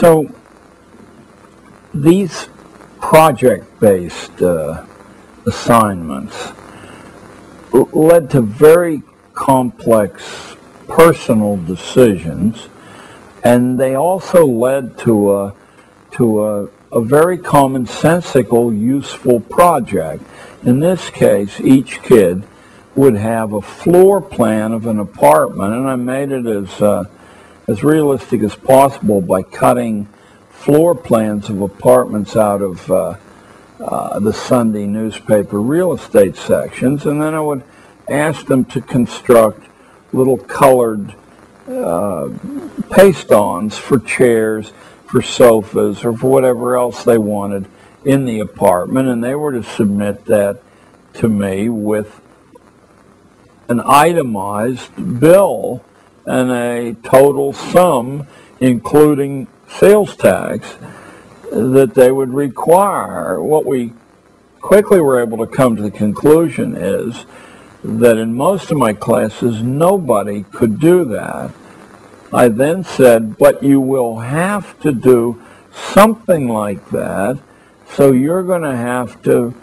So these project-based assignments led to very complex personal decisions, and they also led to a very commonsensical, useful project. In this case, each kid would have a floor plan of an apartment, and I made it as realistic as possible by cutting floor plans of apartments out of the Sunday newspaper real estate sections, and then I would ask them to construct little colored paste-ons for chairs, for sofas, or for whatever else they wanted in the apartment, and they were to submit that to me with an itemized bill and a total sum, including sales tax, that they would require. What we quickly were able to come to the conclusion is that in most of my classes, nobody could do that. I then said, but you will have to do something like that, so you're going to have to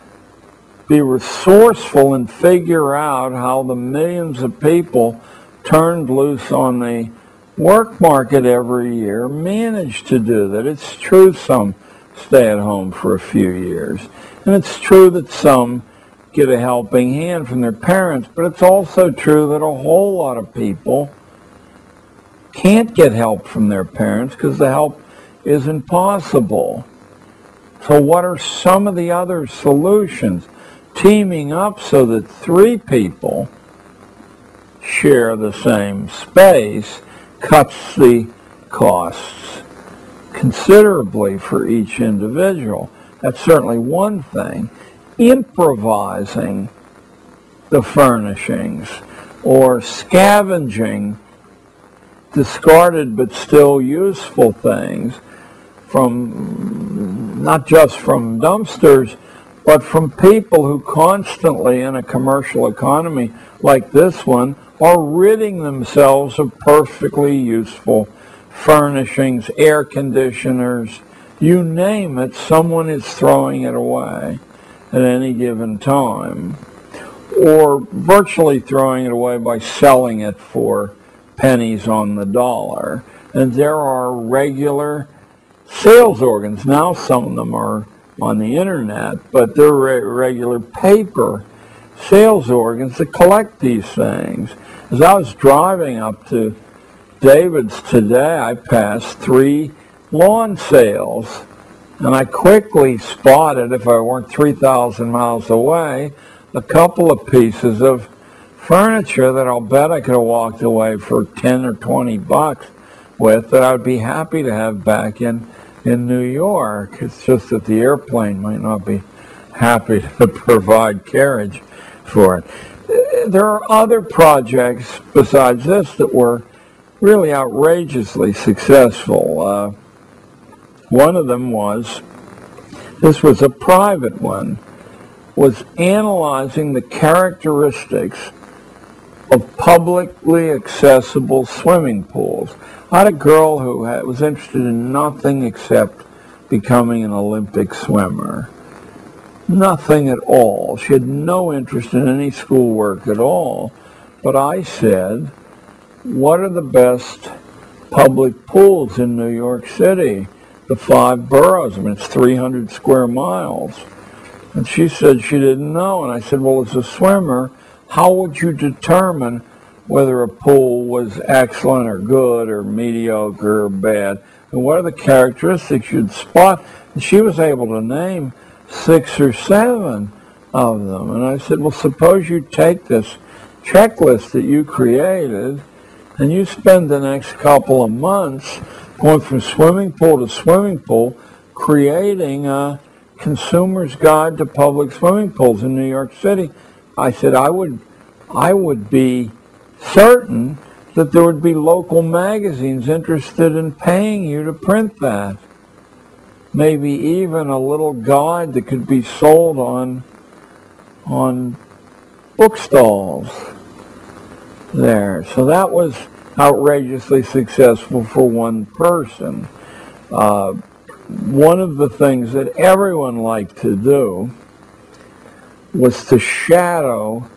be resourceful and figure out how the millions of people turned loose on the work market every year manage to do that. It's true some stay at home for a few years, and it's true that some get a helping hand from their parents, but it's also true that a whole lot of people can't get help from their parents because the help isn't possible. So what are some of the other solutions? Teaming up so that 3 people share the same space cuts the costs considerably for each individual. That's certainly one thing. Improvising the furnishings or scavenging discarded but still useful things from, not just from dumpsters, but from people who constantly in a commercial economy like this one are ridding themselves of perfectly useful furnishings, air conditioners, you name it, someone is throwing it away at any given time, or virtually throwing it away by selling it for pennies on the dollar. And there are regular sales organs. Now some of them are on the internet, but they're regular paper sales organs that collect these things. As I was driving up to David's today, I passed 3 lawn sales, and I quickly spotted, if I weren't 3,000 miles away, a couple of pieces of furniture that I'll bet I could have walked away for 10 or 20 bucks with, that I'd be happy to have back in New York. It's just that the airplane might not be happy to provide carriage for it. There are other projects besides this that were really outrageously successful. One of them was, this was a private one, was analyzing the characteristics of publicly accessible swimming pools. I had a girl who was interested in nothing except becoming an Olympic swimmer. Nothing at all. She had no interest in any schoolwork at all. But I said, what are the best public pools in New York City? The 5 boroughs. I mean, it's 300 square miles. And she said she didn't know. And I said, well, as a swimmer, how would you determine whether a pool was excellent or good or mediocre or bad? And what are the characteristics you'd spot? And she was able to name 6 or 7 of them. And I said, well, suppose you take this checklist that you created and you spend the next couple of months going from swimming pool to swimming pool, creating a consumer's guide to public swimming pools in New York City. I said, I would be certain that there would be local magazines interested in paying you to print that. Maybe even a little guide that could be sold on bookstalls there. So that was outrageously successful for one person. One of the things that everyone liked to do was to shadow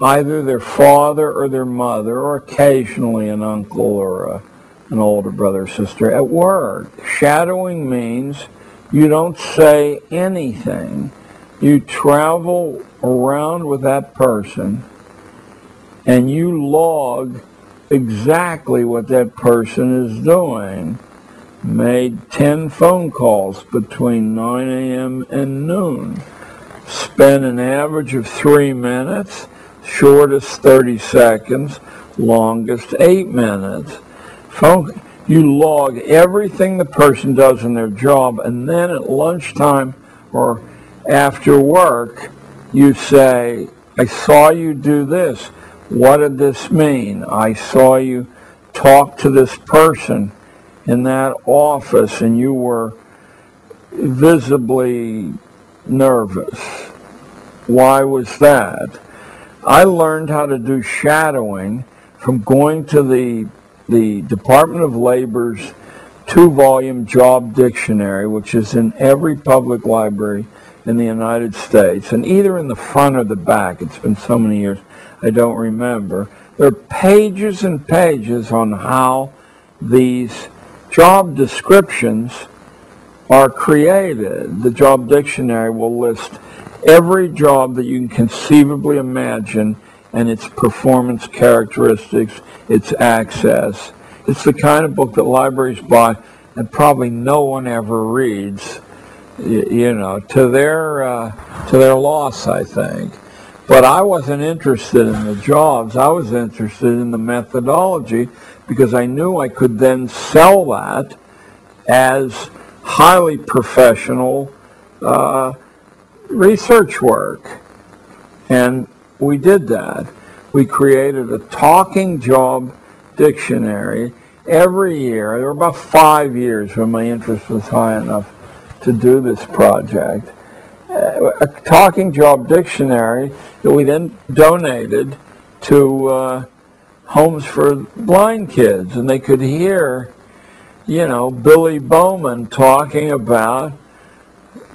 either their father or their mother, or occasionally an uncle or an older brother or sister at work. Shadowing means you don't say anything. You travel around with that person and you log exactly what that person is doing. Made 10 phone calls between 9 a.m. and noon. Spent an average of 3 minutes, shortest 30 seconds, longest 8 minutes. You log everything the person does in their job, and then at lunchtime or after work, you say, I saw you do this. What did this mean? I saw you talk to this person in that office, and you were visibly nervous. Why was that? I learned how to do shadowing from going to the Department of Labor's 2-volume job dictionary, which is in every public library in the United States, and either in the front or the back. It's been so many years, I don't remember. There are pages and pages on how these job descriptions are created. The job dictionary will list every job that you can conceivably imagine and its performance characteristics, its access. It's the kind of book that libraries buy and probably no one ever reads, to their loss, I think. But I wasn't interested in the jobs. I was interested in the methodology, because I knew I could then sell that as highly professional research work. And we did that. We created a talking job dictionary every year. There were about 5 years when my interest was high enough to do this project. A talking job dictionary that we then donated to homes for blind kids, and they could hear, Billy Bowman talking about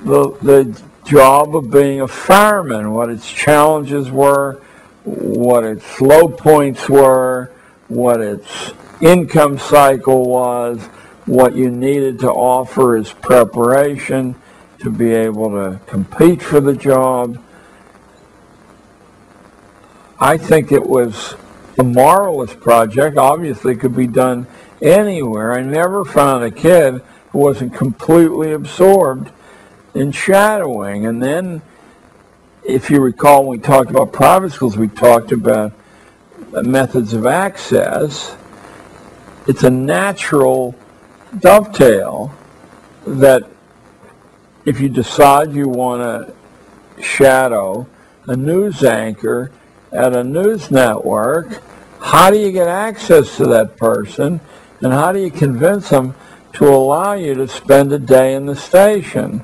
the job of being a fireman, what its challenges were, what its low points were, what its income cycle was, what you needed to offer as preparation to be able to compete for the job. I think it was a marvelous project. Obviously, it could be done anywhere. I never found a kid who wasn't completely absorbed in shadowing. And then, if you recall, when we talked about private schools, we talked about methods of access. It's a natural dovetail that if you decide you want to shadow a news anchor at a news network, how do you get access to that person, and how do you convince them to allow you to spend a day in the station?